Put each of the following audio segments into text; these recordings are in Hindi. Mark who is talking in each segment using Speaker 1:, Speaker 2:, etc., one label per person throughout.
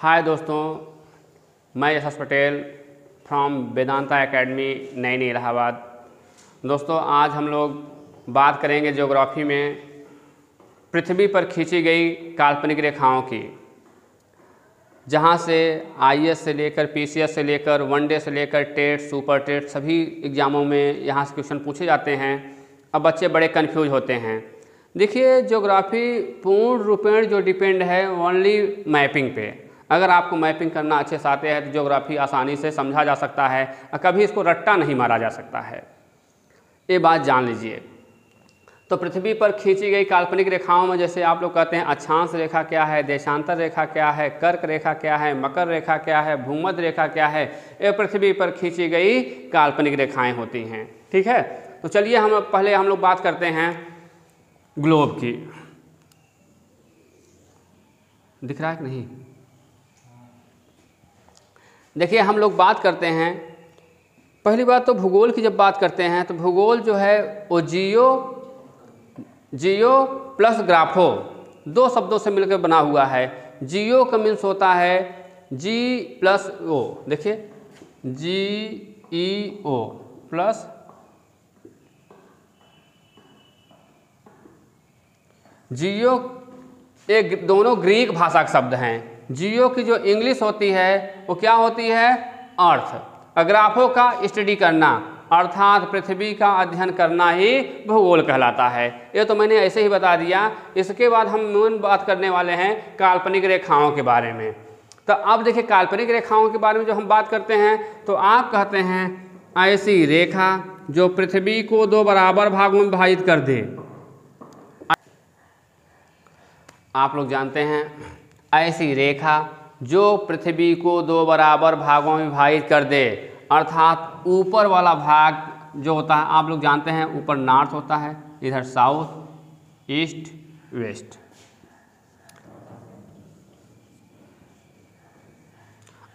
Speaker 1: हाय दोस्तों, मैं यशस पटेल फ्रॉम वेदांता एकेडमी नई नई इलाहाबाद। दोस्तों, आज हम लोग बात करेंगे ज्योग्राफी में पृथ्वी पर खींची गई काल्पनिक रेखाओं की, जहां से आईएएस से लेकर पीसीएस से लेकर वनडे से लेकर टेट सुपर टेट सभी एग्ज़ामों में यहाँ से क्वेश्चन पूछे जाते हैं। अब बच्चे बड़े कन्फ्यूज होते हैं। देखिए, ज्योग्राफी पूर्ण रूपेण जो डिपेंड है ओनली मैपिंग पे। अगर आपको मैपिंग करना अच्छे से आते हैं तो ज्योग्राफी आसानी से समझा जा सकता है और कभी इसको रट्टा नहीं मारा जा सकता है। ये बात जान लीजिए। तो पृथ्वी पर खींची गई काल्पनिक रेखाओं में जैसे आप लोग कहते हैं अक्षांश रेखा क्या है, देशांतर रेखा क्या है, कर्क रेखा क्या है, मकर रेखा क्या है, भूमध्य रेखा क्या है, ये पृथ्वी पर खींची गई काल्पनिक रेखाएं होती हैं। ठीक है, तो चलिए हम लोग बात करते हैं ग्लोब की। दिख रहा है कि नहीं? देखिए, हम लोग बात करते हैं, पहली बात तो भूगोल की जब बात करते हैं तो भूगोल जो है वो जियो प्लस ग्राफो दो शब्दों से मिलकर बना हुआ है। जियो का मीन्स होता है जी प्लस ओ, देखिए GEO प्लस जियो, एक दोनों ग्रीक भाषा के शब्द हैं। जियो की जो इंग्लिश होती है वो क्या होती है? अर्थ। ग्राफो का स्टडी करना अर्थात पृथ्वी का अध्ययन करना ही भूगोल कहलाता है। ये तो मैंने ऐसे ही बता दिया। इसके बाद हम मेन बात करने वाले हैं काल्पनिक रेखाओं के बारे में। तो अब देखिए, काल्पनिक रेखाओं के बारे में जो हम बात करते हैं तो आप कहते हैं ऐसी रेखा जो पृथ्वी को दो बराबर भागों में विभाजित कर दे। आप लोग जानते हैं ऐसी रेखा जो पृथ्वी को दो बराबर भागों में विभाजित कर दे, अर्थात ऊपर वाला भाग जो होता है आप लोग जानते हैं ऊपर नॉर्थ होता है, इधर साउथ ईस्ट वेस्ट।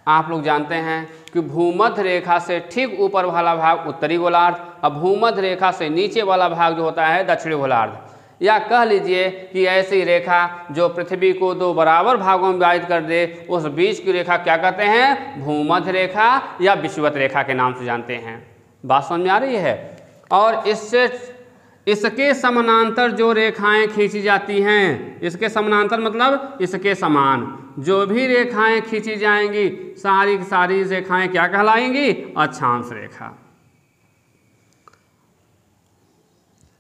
Speaker 1: आप लोग जानते हैं कि भूमध्य रेखा से ठीक ऊपर वाला भाग उत्तरी गोलार्ध और भूमध्य रेखा से नीचे वाला भाग जो होता है दक्षिणी गोलार्ध। या कह लीजिए कि ऐसी रेखा जो पृथ्वी को दो बराबर भागों में विभाजित कर दे, उस बीच की रेखा क्या कहते हैं? भूमध्य रेखा या विषुवत रेखा के नाम से जानते हैं। बात समझ में आ रही है? और इसके समानांतर जो रेखाएं खींची जाती हैं, इसके समानांतर मतलब इसके समान जो भी रेखाएं खींची जाएंगी सारी की सारी रेखाएं क्या कहलाएंगी? अक्षांश रेखा।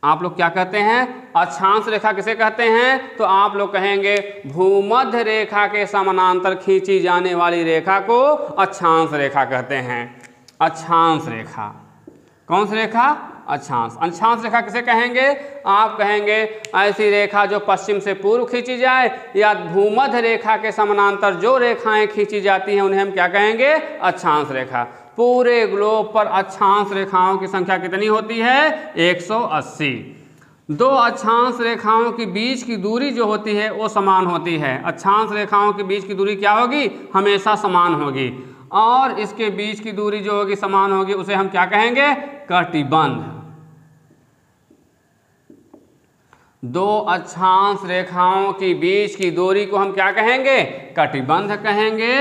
Speaker 1: आप लोग क्या कहते हैं? अक्षांश रेखा किसे कहते हैं? तो आप लोग कहेंगे भूमध्य रेखा के समानांतर खींची जाने वाली रेखा को अक्षांश रेखा कहते हैं। अक्षांश रेखा कौन सी रेखा? अक्षांश। अक्षांश रेखा किसे कहेंगे? आप कहेंगे ऐसी रेखा जो पश्चिम से पूर्व खींची जाए या भूमध्य रेखा के समानांतर जो रेखाएं खींची जाती हैं उन्हें हम क्या कहेंगे? अक्षांश रेखा। पूरे ग्लोब पर अक्षांश रेखाओं की संख्या कितनी होती है? 180। दो अक्षांश रेखाओं के बीच की दूरी जो होती है वो समान होती है। अक्षांश रेखाओं के बीच की दूरी क्या होगी? हमेशा समान होगी। और इसके बीच की दूरी जो होगी समान होगी उसे हम क्या कहेंगे? कटिबंध। दो अक्षांश रेखाओं के बीच की दूरी को हम क्या कहेंगे? कटिबंध कहेंगे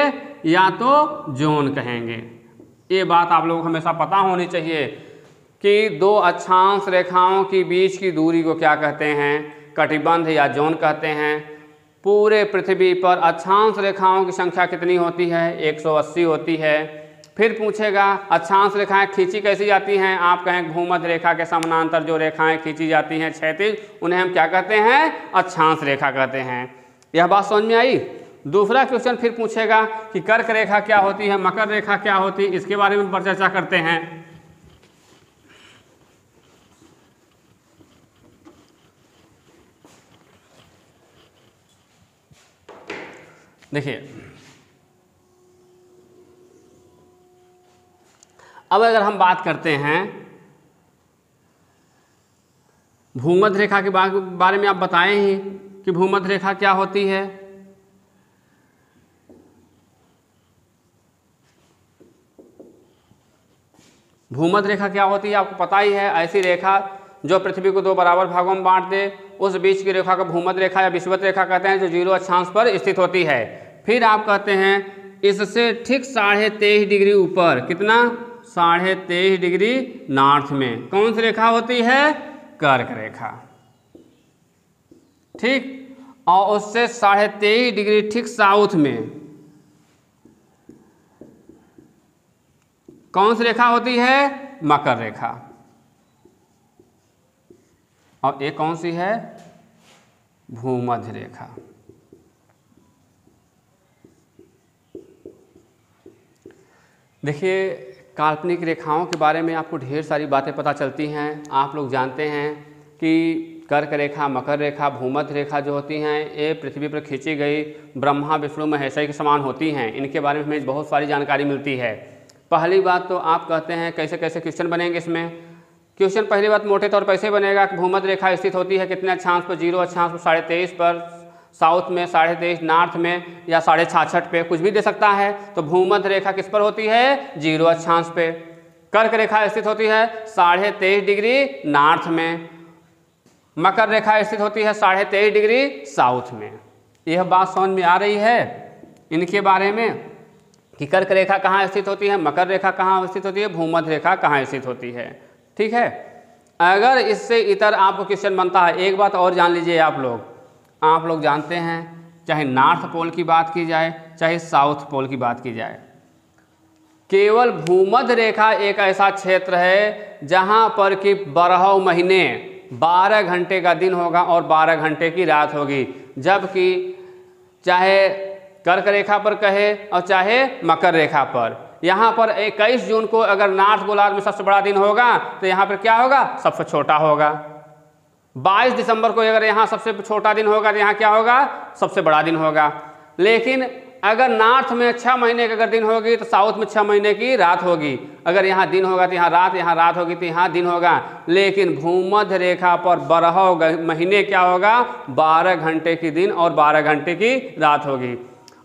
Speaker 1: या तो जोन कहेंगे। ये बात आप लोगों को हमेशा पता होनी चाहिए कि दो अक्षांश रेखाओं के बीच की दूरी को क्या कहते हैं? कटिबंध या जोन कहते हैं। पूरे पृथ्वी पर अक्षांश रेखाओं की संख्या कितनी होती है? 180 होती है। फिर पूछेगा अक्षांश रेखाएं खींची कैसी जाती हैं? आप कहें भूमध्य रेखा के समानांतर जो रेखाएं खींची जाती हैं क्षैतिज, उन्हें हम क्या कहते हैं? अक्षांश रेखा कहते हैं। यह बात समझ में आई? दूसरा क्वेश्चन फिर पूछेगा कि कर्क रेखा क्या होती है, मकर रेखा क्या होती है, इसके बारे में पर चर्चा करते हैं। देखिए, अब अगर हम बात करते हैं भूमध्य रेखा के बारे में, आप बताएं ही कि भूमध्य रेखा क्या होती है। भूमध्य रेखा क्या होती है आपको पता ही है। ऐसी रेखा जो पृथ्वी को दो बराबर भागों में बांट दे, उस बीच की रेखा को भूमध्य रेखा या विषुवत रेखा कहते हैं, जो जीरो अक्षांश पर स्थित होती है। फिर आप कहते हैं इससे ठीक 23.5 डिग्री ऊपर, कितना 23.5 डिग्री नॉर्थ में कौन सी रेखा होती है? कर्क रेखा। ठीक, और उससे 23.5 डिग्री ठीक साउथ में कौन सी रेखा होती है? मकर रेखा। और एक कौन सी है? भूमध्य रेखा। देखिए, काल्पनिक रेखाओं के बारे में आपको ढेर सारी बातें पता चलती हैं। आप लोग जानते हैं कि कर्क रेखा, मकर रेखा, भूमध्य रेखा जो होती हैं ये पृथ्वी पर खींची गई ब्रह्मा विष्णु महेश्वरी के समान होती हैं। इनके बारे में हमें बहुत सारी जानकारी मिलती है। पहली बात तो आप कहते हैं कैसे कैसे क्वेश्चन बनेंगे इसमें। क्वेश्चन पहली बात मोटे तौर पर ऐसे बनेगा कि भूमध्य रेखा स्थित होती है कितने अक्षांश पर? 0 अक्षांश पर 23.5 पर, साउथ में 23.5, नॉर्थ में या 66.5 पे, कुछ भी दे सकता है। तो भूमध्य रेखा किस पर होती है? 0 अक्षांश पे। कर्क रेखा स्थित होती है 23.5 डिग्री नॉर्थ में। मकर रेखा स्थित होती है 23.5 डिग्री साउथ में। यह बात समझ में आ रही है इनके बारे में कि कर्क रेखा कहाँ स्थित होती है, मकर रेखा कहाँ स्थित होती है, भूमध्य रेखा कहाँ स्थित होती है। ठीक है, अगर इससे इतर आपको क्वेश्चन बनता है, एक बात और जान लीजिए आप लोग जानते हैं चाहे नॉर्थ पोल की बात की जाए चाहे साउथ पोल की बात की जाए, केवल भूमध्य रेखा एक ऐसा क्षेत्र है जहां पर कि 12 महीने 12 घंटे का दिन होगा और 12 घंटे की रात होगी। जबकि चाहे कर्क रेखा पर कहे और चाहे मकर रेखा पर, यहाँ पर 21 जून को अगर नॉर्थ गोलार्ध में सबसे बड़ा दिन होगा तो यहाँ पर क्या होगा? सबसे छोटा होगा। 22 दिसंबर को अगर यहाँ सबसे छोटा दिन होगा तो यहाँ क्या होगा? सबसे बड़ा दिन होगा। लेकिन अगर नॉर्थ में 6 महीने का अगर दिन होगी तो साउथ में 6 महीने की रात होगी। अगर यहाँ दिन होगा तो यहाँ रात होगी तो यहाँ दिन होगा। लेकिन भूमध्य रेखा पर 12 महीने क्या होगा? 12 घंटे की दिन और 12 घंटे की रात होगी।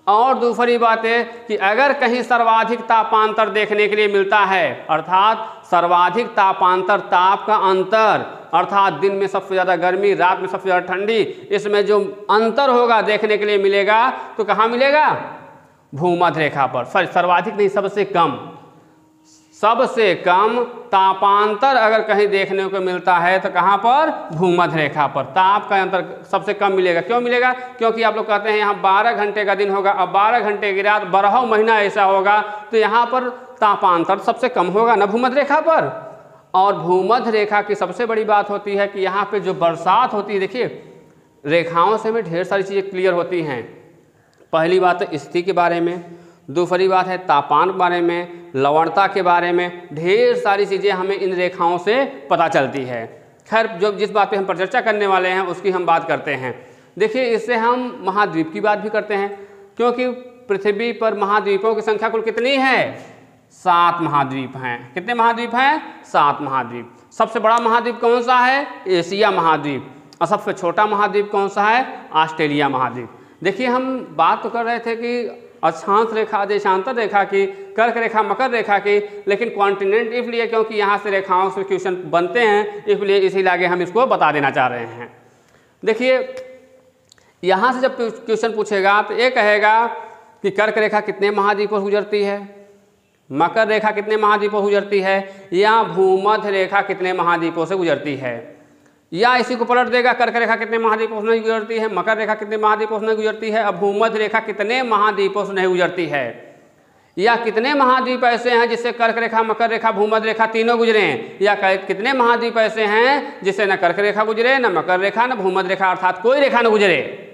Speaker 1: और दूसरी बात है कि अगर कहीं सर्वाधिक तापांतर देखने के लिए मिलता है, अर्थात सर्वाधिक तापांतर, ताप का अंतर, अर्थात दिन में सबसे ज़्यादा गर्मी, रात में सबसे ज़्यादा ठंडी, इसमें जो अंतर होगा देखने के लिए मिलेगा तो कहाँ मिलेगा? भूमध्य रेखा पर। सर्वाधिक नहीं, सबसे कम तापांतर अगर कहीं देखने को मिलता है तो कहाँ पर? भूमध्य रेखा पर। ताप का अंतर सबसे कम मिलेगा। क्यों मिलेगा? क्योंकि आप लोग कहते हैं यहाँ 12 घंटे का दिन होगा और 12 घंटे की रात, 12 महीना ऐसा होगा तो यहाँ पर तापांतर सबसे कम होगा ना भूमध्य रेखा पर। और भूमध्य रेखा की सबसे बड़ी बात होती है कि यहाँ पे जो बरसात होती है, देखिए रेखाओं से हमें ढेर सारी चीज़ें क्लियर होती हैं। पहली बात है स्थिति के बारे में, दूसरी बात है तापमान के बारे में, लवणता के बारे में, ढेर सारी चीज़ें हमें इन रेखाओं से पता चलती है। खैर, जो जिस बात पे हम पर चर्चा करने वाले हैं उसकी हम बात करते हैं। देखिए, इससे हम महाद्वीप की बात भी करते हैं, क्योंकि पृथ्वी पर महाद्वीपों की संख्या कुल कितनी है? 7 महाद्वीप हैं। कितने महाद्वीप हैं? 7 महाद्वीप। सबसे बड़ा महाद्वीप कौन सा है? एशिया महाद्वीप। और सबसे छोटा महाद्वीप कौन सा है? ऑस्ट्रेलिया महाद्वीप। देखिए, हम बात तो कर रहे थे कि अक्षांश रेखा, देशांतर रेखा की, कर्क रेखा, मकर रेखा की, लेकिन कॉन्टिनेंट इसलिए क्योंकि यहाँ से रेखाओं से क्वेश्चन बनते हैं, इसलिए इसी लागे हम इसको बता देना चाह रहे हैं। देखिए, यहाँ से जब क्वेश्चन पूछेगा तो ये कहेगा कि कर्क रेखा कितने महाद्वीपों से गुजरती है, मकर रेखा कितने महाद्वीपों से गुजरती है, या भूमध्य रेखा कितने महाद्वीपों से गुजरती है। या इसी को पलट देगा, कर्क रेखा कितने महाद्वीपों से नहीं गुजरती है, मकर रेखा कितने महाद्वीपों से नहीं गुजरती है, अब भूमध्य रेखा कितने महाद्वीपों से नहीं गुजरती है। या कितने महाद्वीप ऐसे हैं जिससे कर्क रेखा, मकर रेखा, भूमध्य रेखा तीनों गुजरे हैं, या कितने महाद्वीप ऐसे हैं जिससे न कर्क रेखा गुजरे, न मकर रेखा, न भूमध्य रेखा, अर्थात कोई रेखा न गुजरे।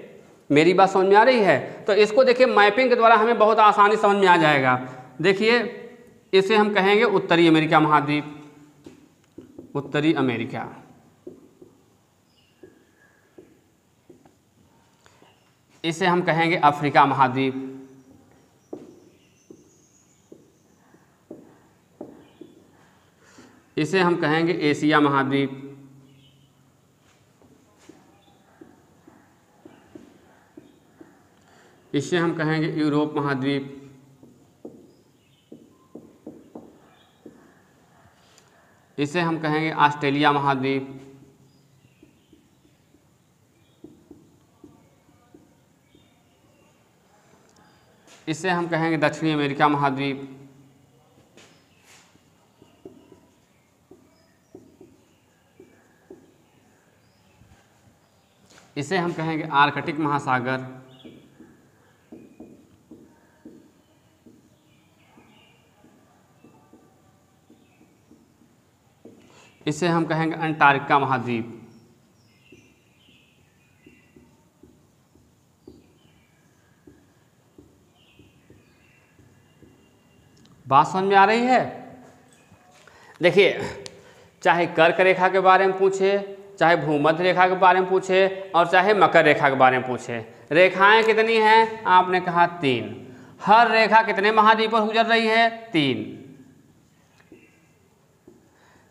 Speaker 1: मेरी बात समझ में आ रही है? तो इसको देखिए मैपिंग के द्वारा हमें बहुत आसानी समझ में आ जाएगा। देखिए, इसे हम कहेंगे उत्तरी अमेरिका महाद्वीप, उत्तरी अमेरिका। इसे हम कहेंगे अफ्रीका महाद्वीप, इसे हम कहेंगे एशिया महाद्वीप, इसे हम कहेंगे यूरोप महाद्वीप, इसे हम कहेंगे ऑस्ट्रेलिया महाद्वीप, इसे हम कहेंगे दक्षिणी अमेरिका महाद्वीप। इसे हम कहेंगे आर्कटिक महासागर। इसे हम कहेंगे अंटार्कटिका महाद्वीप। बात समझ में आ रही है? देखिए, चाहे कर्क रेखा के बारे में पूछे, चाहे भूमध्य रेखा के बारे में पूछे, और चाहे मकर रेखा के बारे में पूछे, रेखाएं कितनी हैं? आपने कहा 3। हर रेखा कितने महाद्वीपों से गुजर रही है? 3।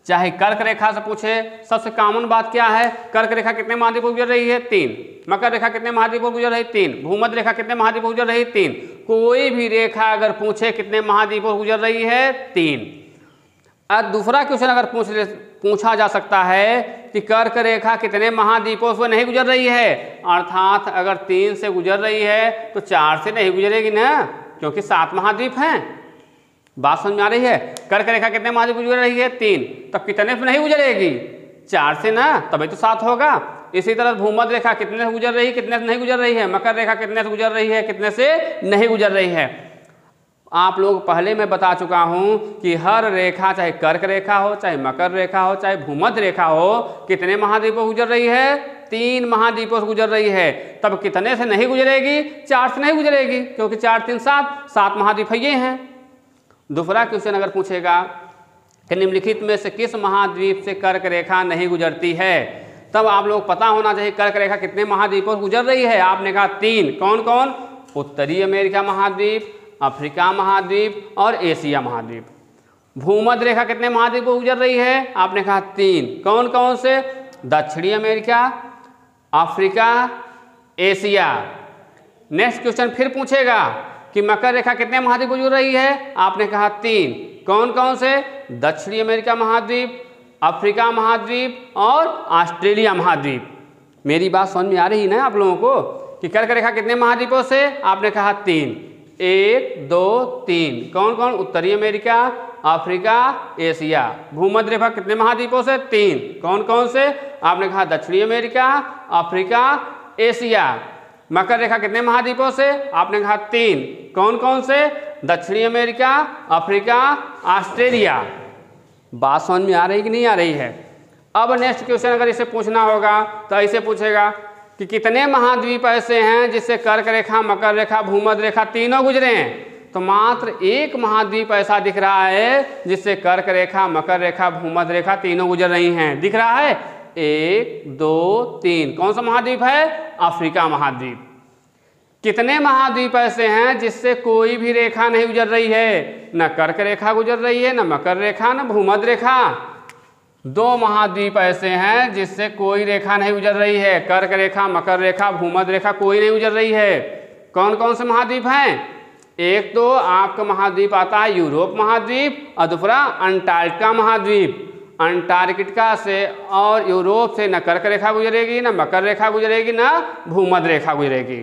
Speaker 1: चाहे कर्क रेखा से पूछे, सबसे कॉमन बात क्या है? कर्क रेखा कितने महाद्वीपों से गुजर रही है? 3। मकर रेखा कितने महाद्वीपों से गुजर रही है? 3। भूमध्य रेखा कितने महाद्वीपों से गुजर रही है? 3। कोई भी रेखा अगर पूछे कितने महाद्वीपों से गुजर रही है? 3। और दूसरा क्वेश्चन अगर पूछा जा सकता है कि कर्क रेखा कितने महाद्वीपों से नहीं गुजर रही है, अर्थात अगर 3 से गुजर रही है तो 4 से नहीं गुजरेगी ना, क्योंकि 7 महाद्वीप हैं। बात समझ में आ रही है? कर्क रेखा कितने महाद्वीप गुजर रही है? 3। तब कितने से नहीं गुजरेगी? 4 से ना, तभी तो 7 होगा। इसी तरह भूमध्य रेखा कितने से गुजर रही है, कितने से नहीं गुजर रही है? मकर रेखा कितने से गुजर रही है, कितने से नहीं गुजर रही है? आप लोग पहले मैं बता चुका हूं कि हर रेखा, चाहे कर्क रेखा हो, चाहे मकर रेखा हो, चाहे भूमध्य रेखा हो, कितने महाद्वीपों से गुजर रही है? 3 महाद्वीपों से गुजर रही है। तब कितने से नहीं गुजरेगी? 4 से नहीं गुजरेगी, क्योंकि 4 3 7 महाद्वीप ये हैं। दूसरा क्वेश्चन अगर पूछेगा कि निम्नलिखित में से किस महाद्वीप से कर्क रेखा नहीं गुजरती है, तब आप लोग पता होना चाहिए कर्क रेखा कितने महाद्वीपों से गुजर रही है। आपने कहा 3। कौन कौन? उत्तरी अमेरिका महाद्वीप, अफ्रीका महाद्वीप और एशिया महाद्वीप। भूमध्य रेखा कितने महाद्वीपों से गुजर रही है? आपने कहा 3। कौन कौन से? दक्षिणी America, Africa, Asia. Next question फिर पूछेगा कि मकर रेखा कितने महाद्वीपों से गुजर रही है? आपने कहा 3। कौन कौन से? दक्षिणी अमेरिका महाद्वीप, अफ्रीका महाद्वीप और ऑस्ट्रेलिया महाद्वीप। मेरी बात समझ में आ रही है ना आप लोगों को कि कर्क रेखा कितने महाद्वीपों से? आपने कहा 3। 1 2 3। कौन कौन? उत्तरी अमेरिका, अफ्रीका, एशिया। भूमध्य रेखा कितने महाद्वीपों से? 3। कौन कौन से? आपने कहा दक्षिणी अमेरिका, अफ्रीका, एशिया। मकर रेखा कितने महाद्वीपों से? आपने कहा 3। कौन कौन से? दक्षिणी अमेरिका, अफ्रीका, ऑस्ट्रेलिया। बात समझ में आ रही कि नहीं आ रही है? अब नेक्स्ट क्वेश्चन अगर इसे पूछना होगा तो ऐसे पूछेगा कि कितने महाद्वीप ऐसे हैं जिससे कर्क रेखा, मकर रेखा, भूमध्य रेखा तीनों गुजरे हैं? तो मात्र एक महाद्वीप ऐसा दिख रहा है जिससे कर्क रेखा, मकर रेखा, भूमध्य रेखा तीनों गुजर रही हैं। दिख रहा है? 1 2 3। कौन सा महाद्वीप है? अफ्रीका महाद्वीप। कितने महाद्वीप ऐसे हैं जिससे कोई भी रेखा नहीं गुजर रही है? न कर्क रेखा गुजर रही है, न मकर रेखा, न भूमध्य रेखा। 2 महाद्वीप ऐसे हैं जिससे कोई रेखा नहीं गुजर रही है। कर्क रेखा, मकर रेखा, भूमध्य रेखा कोई नहीं गुजर रही है। कौन कौन से महाद्वीप हैं? एक तो आपका महाद्वीप आता है यूरोप महाद्वीप और दूसरा अंटार्कटिका महाद्वीप। अंटार्कटिका से और यूरोप से न कर्क रेखा गुजरेगी, न मकर रेखा गुजरेगी, न भूमध्य रेखा गुजरेगी।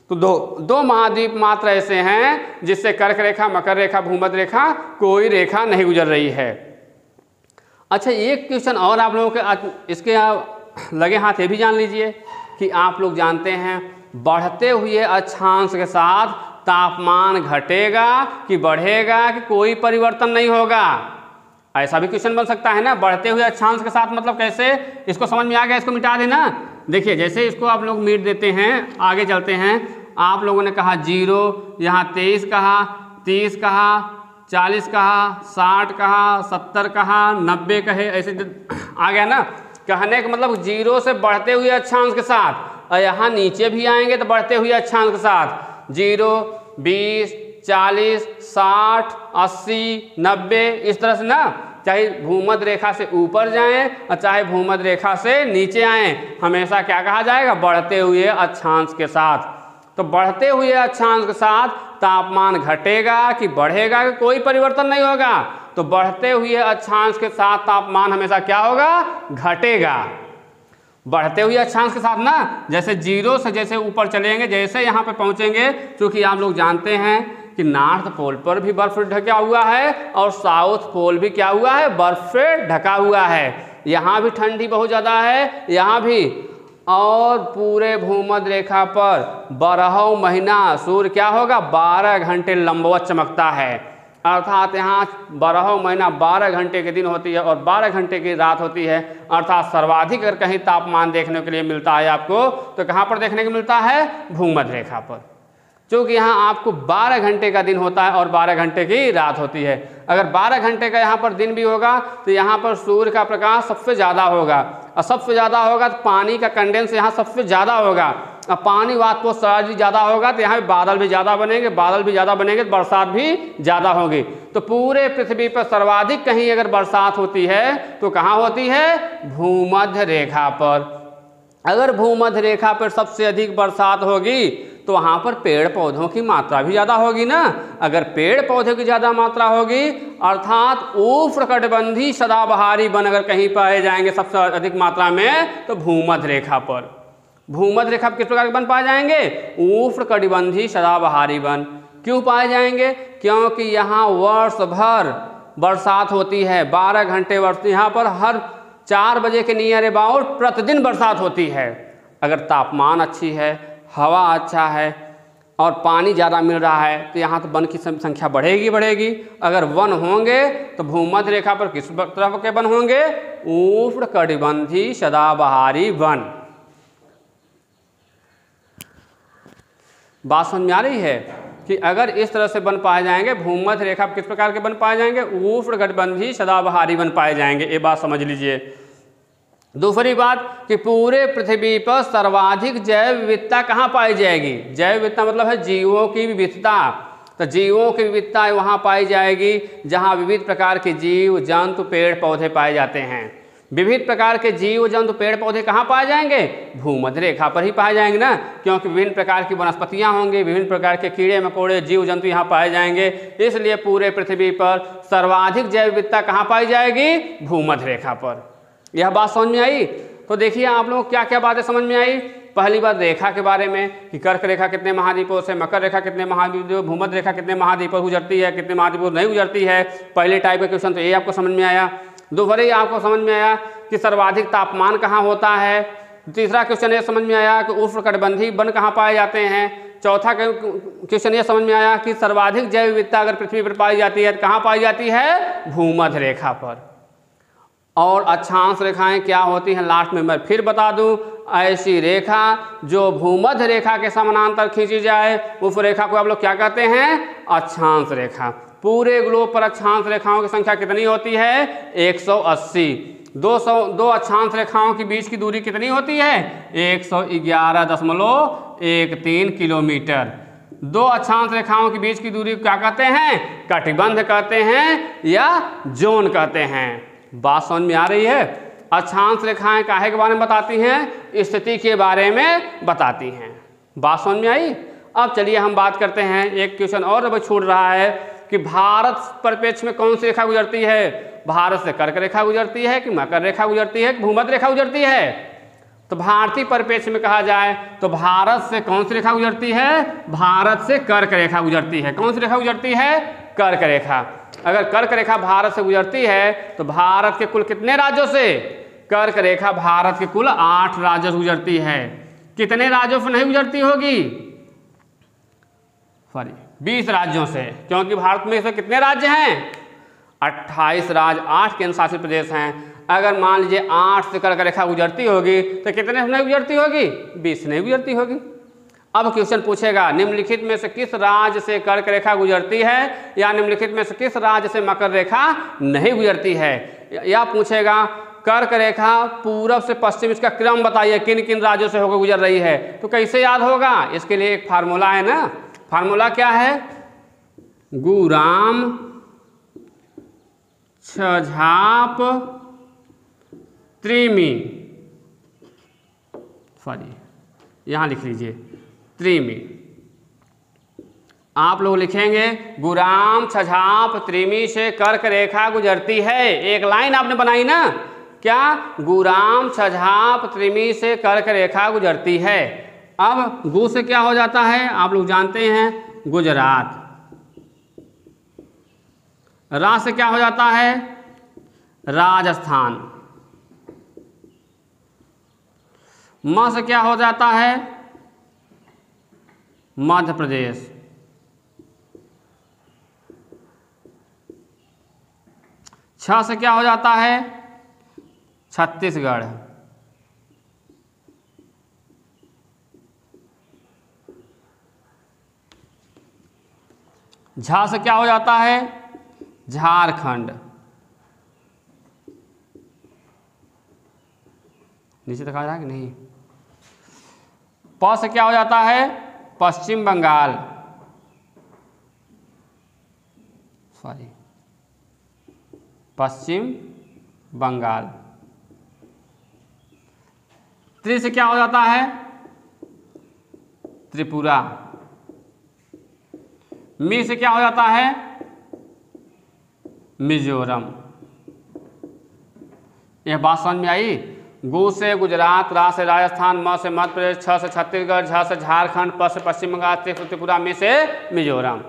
Speaker 1: तो दो महाद्वीप मात्र ऐसे हैं जिससे कर्क रेखा, मकर रेखा, भूमध्य रेखा कोई रेखा नहीं गुजर रही है। अच्छा, एक क्वेश्चन और आप लोगों के इसके लगे हाथ ये भी जान लीजिए कि आप लोग जानते हैं बढ़ते हुए अक्षांश के साथ तापमान घटेगा कि बढ़ेगा कि कोई परिवर्तन नहीं होगा? ऐसा भी क्वेश्चन बन सकता है ना। बढ़ते हुए अक्षांश के साथ मतलब कैसे? इसको समझ में आ गया? इसको मिटा देना। देखिए, जैसे इसको आप लोग मिट देते हैं, आगे चलते हैं। आप लोगों ने कहा 0, यहाँ 23 कहा, 30 कहा, 40 कहा, 60 कहा, 70 कहा, 90 कहे, ऐसे आ गया ना। कहने का मतलब 0 से बढ़ते हुए अक्षांश के साथ, और यहाँ नीचे भी आएंगे तो बढ़ते हुए अक्षांश के साथ 0, 20, 40, 60, 80, 90 इस तरह से ना। चाहे भूमध्य रेखा से ऊपर जाएं और चाहे भूमध्य रेखा से नीचे आएं, हमेशा क्या कहा जाएगा? बढ़ते हुए अक्षांश के साथ। तो बढ़ते हुए अक्षांश के साथ तापमान घटेगा कि बढ़ेगा कि कोई परिवर्तन नहीं होगा? तो बढ़ते हुए अक्षांश के साथ तापमान हमेशा क्या होगा? घटेगा। बढ़ते हुए अक्षांश के साथ ना, जैसे जीरो से जैसे ऊपर चलेंगे, जैसे यहाँ पे पहुँचेंगे, क्योंकि आप लोग जानते हैं कि नॉर्थ पोल पर भी बर्फ ढका हुआ है और साउथ पोल भी क्या हुआ है, बर्फ से ढका हुआ है। यहाँ भी ठंडी बहुत ज़्यादा है, यहाँ भी। और पूरे भूमध्य रेखा पर 12वां महीना सूर्य क्या होगा, 12 घंटे लंबवत चमकता है। अर्थात यहाँ 12वां महीना 12 घंटे के दिन होती है और 12 घंटे की रात होती है। अर्थात सर्वाधिक अगर कहीं तापमान देखने के लिए मिलता है आपको, तो कहाँ पर देखने को मिलता है, भूमध्य रेखा पर। क्योंकि यहाँ आपको 12 घंटे का दिन होता है और 12 घंटे की रात होती है। अगर 12 घंटे का यहाँ पर दिन भी होगा तो यहाँ पर सूर्य का प्रकाश सबसे ज़्यादा होगा, और सबसे ज़्यादा होगा तो पानी का कंडेंस यहाँ सबसे ज़्यादा होगा, और पानी वाष्पोत्सर्जन भी ज़्यादा होगा तो यहाँ पे बादल भी ज़्यादा बनेंगे, बादल भी ज़्यादा बनेंगे तो बरसात भी ज़्यादा होगी। तो पूरे पृथ्वी पर सर्वाधिक कहीं अगर बरसात होती है तो कहाँ होती है, भूमध्य रेखा पर। अगर भूमध्य रेखा पर सबसे अधिक बरसात होगी तो वहाँ पर पेड़ पौधों की मात्रा भी ज़्यादा होगी ना। अगर पेड़ पौधों की ज़्यादा मात्रा होगी, अर्थात उष्णकटिबंधीय सदाबहारी वन अगर कहीं पाए जाएंगे सबसे अधिक मात्रा में, तो भूमध्य रेखा पर। भूमध्य रेखा पर किस प्रकार के वन पाए जाएंगे, उष्णकटिबंधीय सदाबहारी वन। क्यों पाए जाएंगे, क्योंकि यहाँ वर्ष भर बरसात होती है, 12 घंटे वर्ष, यहाँ पर हर 4 बजे के नियर अबाउट प्रतिदिन बरसात होती है। अगर तापमान अच्छी है, हवा अच्छा है और पानी ज़्यादा मिल रहा है तो यहाँ तो वन की संख्या बढ़ेगी बढ़ेगी। अगर वन होंगे तो भूमध्य रेखा पर किस तरह के वन होंगे, उष्णकटिबंधीय सदाबहारी वन। बात समझ में आ रही है कि अगर इस तरह से वन पाए जाएंगे, भूमध्य रेखा पर किस प्रकार के वन पाए जाएंगे, उष्णकटिबंधीय सदाबहारी वन पाए जाएंगे। ये बात समझ लीजिए। दूसरी बात कि पूरे पृथ्वी पर सर्वाधिक जैव विविधता कहाँ पाई जाएगी। जैव विविधता मतलब है जीवों की विविधता। तो जीवों की विविधता वहाँ पाई जाएगी जहाँ विविध प्रकार के जीव जंतु पेड़ पौधे पाए जाते हैं। विविध प्रकार के जीव जंतु पेड़ पौधे कहाँ पाए जाएंगे, भूमध्य रेखा पर ही पाए जाएंगे ना, क्योंकि विभिन्न प्रकार की वनस्पतियाँ होंगी, विभिन्न प्रकार के कीड़े मकोड़े जीव जंतु यहाँ पाए जाएंगे। इसलिए पूरे पृथ्वी पर सर्वाधिक जैव विविधता कहाँ पाई जाएगी, भूमध्य रेखा पर। यह बात समझ में आई। तो देखिए आप लोग क्या क्या बातें समझ में आई। पहली बात रेखा के बारे में कि कर्क रेखा कितने महाद्वीपों से, मकर रेखा कितने महाद्वीपों, भूमध्य रेखा कितने महाद्वीपों गुजरती है, कितने महाद्वीपों नहीं गुजरती है। पहले टाइप का क्वेश्चन तो ये आपको समझ में आया। दूसरे आपको समझ में आया कि सर्वाधिक तापमान कहाँ होता है। तीसरा क्वेश्चन ये समझ में आया कि उष्णकटिबंधीय वन कहाँ पाए जाते हैं। चौथा क्वेश्चन ये समझ में आया कि सर्वाधिक जैव विविधता अगर पृथ्वी पर पाई जाती है तो कहाँ पाई जाती है, भूमध्य रेखा पर। और अक्षांश रेखाएं क्या होती हैं लास्ट में मैं फिर बता दूं। ऐसी रेखा जो भूमध्य रेखा के समानांतर खींची जाए उस रेखा को आप लोग क्या कहते हैं, अक्षांश रेखा। पूरे ग्लोब पर अक्षांश रेखाओं की संख्या कितनी होती है, 180। 2 अक्षांश रेखाओं के बीच की दूरी कितनी होती है, 111.13 किलोमीटर। 2 अक्षांश रेखाओं के बीच की दूरी क्या कहते हैं, कटिबंध कहते हैं या जोन कहते हैं। बात समझ में आ रही है। अक्षांश रेखाएं काहे के बारे में बताती हैं, स्थिति के बारे में बताती हैं। बात समझ में आई। अब चलिए हम बात करते हैं, एक क्वेश्चन और अब छूट रहा है कि भारत परिप्रेक्ष्य में कौन सी रेखा गुजरती है। भारत से कर्क रेखा गुजरती है कि मकर रेखा गुजरती है कि भूमध्य रेखा गुजरती है। तो भारतीय परिप्रेक्ष्य में कहा जाए तो भारत से कौन सी रेखा गुजरती है, भारत से कर्क रेखा गुजरती है। कौन सी रेखा गुजरती है, कर्क रेखा। अगर कर्क रेखा भारत से गुजरती है तो भारत के कुल कितने राज्यों से, कर्क रेखा भारत के कुल 8 राज्यों से गुजरती है। कितने राज्यों से नहीं गुजरती होगी, 20 राज्यों से, क्योंकि भारत में इसमें कितने राज्य हैं, 28 राज्य, 8 केंद्र शासित प्रदेश हैं। अगर मान लीजिए 8 से कर्क रेखा गुजरती होगी तो कितने से नहीं गुजरती होगी, 20 नहीं गुजरती होगी। अब क्वेश्चन पूछेगा निम्नलिखित में से किस राज्य से कर्क रेखा गुजरती है, या निम्नलिखित में से किस राज्य से मकर रेखा नहीं गुजरती है। या पूछेगा कर्क रेखा पूरब से पश्चिम इसका क्रम बताइए, किन किन राज्यों से होकर गुजर रही है। तो कैसे याद होगा, इसके लिए एक फार्मूला है ना। फार्मूला क्या है, गुराम छझाप त्रिमी, यहाँ लिख लीजिए त्रिमी। आप लोग लिखेंगे गुराम छझाप त्रिमी से कर्क रेखा गुजरती है। एक लाइन आपने बनाई ना, क्या गुराम छझाप त्रिमी से कर्क रेखा गुजरती है। अब गु से क्या हो जाता है, आप लोग जानते हैं गुजरात। रा से क्या हो जाता है, राजस्थान। म से क्या हो जाता है, मध्य प्रदेश। छ से क्या हो जाता है, छत्तीसगढ़। झा से क्या हो जाता है, झारखंड। नीचे तक आ रहा है कि नहीं। प से क्या हो जाता है, पश्चिम बंगाल। सॉरी, पश्चिम बंगाल। त्रि से क्या हो जाता है, त्रिपुरा। मी से क्या हो जाता है, मिजोरम। यह बात समझ में आई। गु से गुजरात, रा से राजस्थान, म से मध्य प्रदेश, छ से छत्तीसगढ़, झ से झारखंड, प से पश्चिम बंगाल, त्रिपुरा, मी से मिजोरम।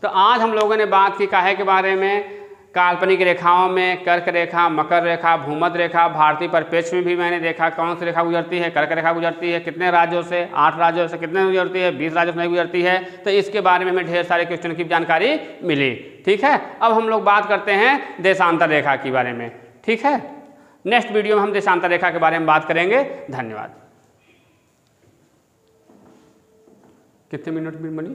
Speaker 1: तो आज हम लोगों ने बात की काहे के बारे में, काल्पनिक रेखाओं में कर्क रेखा, मकर रेखा, भूमध्य रेखा, भारतीय परिप्रेक्ष्य में भी मैंने देखा कौन सी रेखा गुजरती है, कर्क रेखा गुजरती है। कितने राज्यों से, 8 राज्यों से कितने गुजरती है, 20 राज्यों से नहीं गुजरती है। तो इसके बारे में हमें ढेर सारे क्वेश्चन की जानकारी मिली। ठीक है, अब हम लोग बात करते हैं देशांतर रेखा के बारे में। ठीक है, नेक्स्ट वीडियो में हम देशांतर रेखा के बारे में बात करेंगे। धन्यवाद। कितने मिनट में बनी?